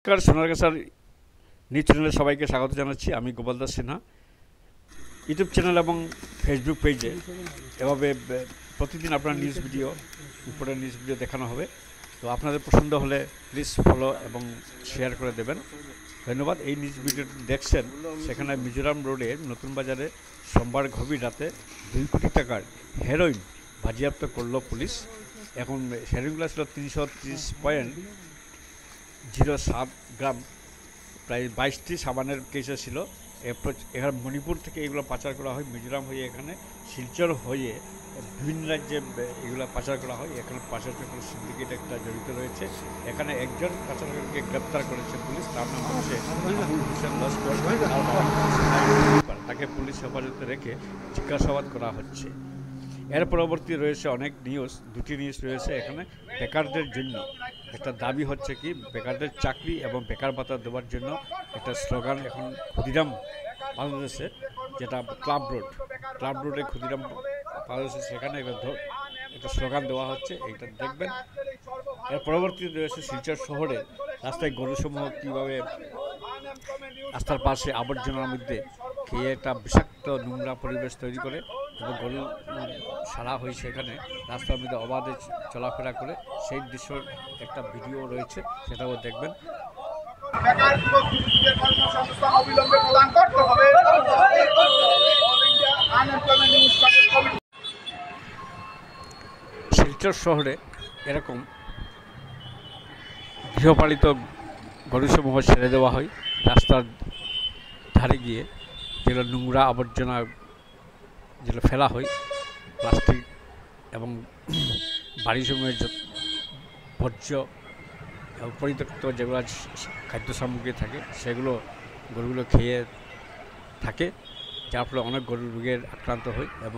নমস্কার, সোনারগাছার নিউজ চ্যানেলে সবাইকে স্বাগত জানাচ্ছি। আমি গোপাল দাস সিনহা। ইউটিউব চ্যানেল এবং ফেসবুক পেজে এভাবে প্রতিদিন আপনার নিউজ ভিডিও, উপরের নিউজ ভিডিও দেখানো হবে। তো আপনাদের পছন্দ হলে প্লিজ ফলো এবং শেয়ার করে দেবেন, ধন্যবাদ। এই নিউজ ভিডিও দেখছেন, সেখানে মিজোরাম রোডে নতুন বাজারে সোমবার গভীর রাতে 2 কোটি টাকার হেরোইন বাজেয়াপ্ত করল পুলিশ। এখন হেরোইনগুলো ছিল 330.07 গ্রাম, প্রায় 22টি সাবানের কেসে ছিল। এখানে মণিপুর থেকে এগুলো পাচার করা হয় মিজোরাম হয়ে, এখানে শিলচর হয়ে বিভিন্ন রাজ্যে এগুলো পাচার করা হয়। এখানে পাচার চক্রের সিন্ডিকেট একটা জড়িত রয়েছে। এখানে একজন পাচারকারীকে গ্রেপ্তার করেছে পুলিশ, তার নাম হচ্ছে আবুল হোসেন লস্কর। তাকে পুলিশ হেফাজতে রেখে জিজ্ঞাসাবাদ করা হচ্ছে। এর পরবর্তী রয়েছে অনেক নিউজ, দুটি নিউজ রয়েছে এখানে। বেকারদের জন্য একটা দাবি হচ্ছে কি, বেকারদের চাকরি এবং বেকার ভাতা দেওয়ার জন্য একটা স্লোগান এখন ক্ষুদিরাম বাংলাদেশে, যেটা ক্লাব রোডে ক্ষুদিরাম বাংলাদেশে, সেখানে একটা স্লোগান দেওয়া হচ্ছে, এইটা দেখবেন। এর পরবর্তীতে রয়েছে শিলচর শহরে রাস্তায় গরুসমূহ কীভাবে রাস্তার পাশে আবর্জনার মধ্যে খেয়ে একটা বিষাক্ত নোংরা পরিবেশ তৈরি করে, এবং গরু সারা হয়ে সেখানে রাস্তার মধ্যে অবাধে চলাফেরা করে, সেই দৃশ্যের একটা ভিডিও রয়েছে, সেটাও দেখবেন। শিলচর শহরে এরকম গৃহপালিত গরুসমূহ ছেড়ে দেওয়া হয় রাস্তার ধারে গিয়ে, যেগুলো নোংরা আবর্জনা যেগুলো ফেলা হয়, প্লাস্টিক এবং বাড়িসমূহের বর্জ্য পরিত্যক্ত যেগুলো খাদ্য সামগ্রী থাকে, সেগুলো গরুগুলো খেয়ে থাকে, যার ফলে অনেক গরু রোগের আক্রান্ত হয় এবং